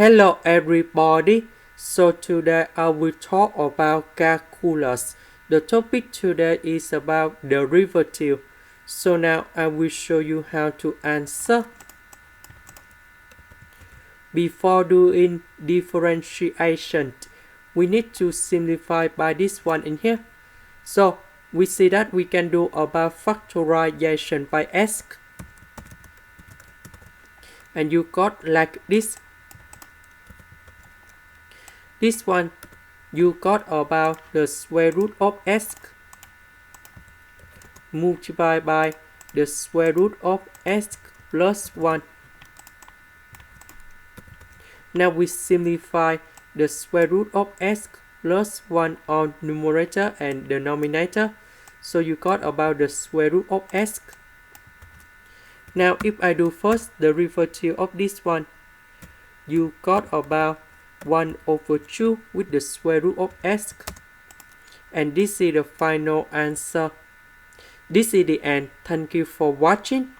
Hello everybody, so today I will talk about calculus. The topic today is about derivative. So now I will show you how to answer. Before doing differentiation, we need to simplify by this one in here. So we see that we can do about factorization by s. And you got like this. This one, you got about the square root of s multiplied by the square root of s plus 1. Now we simplify the square root of s plus 1 on numerator and denominator. So you got about the square root of s. Now if I do first the derivative of this one, you got about 1 over 2 with the square root of s. And this is the final answer. This is the end. Thank you for watching.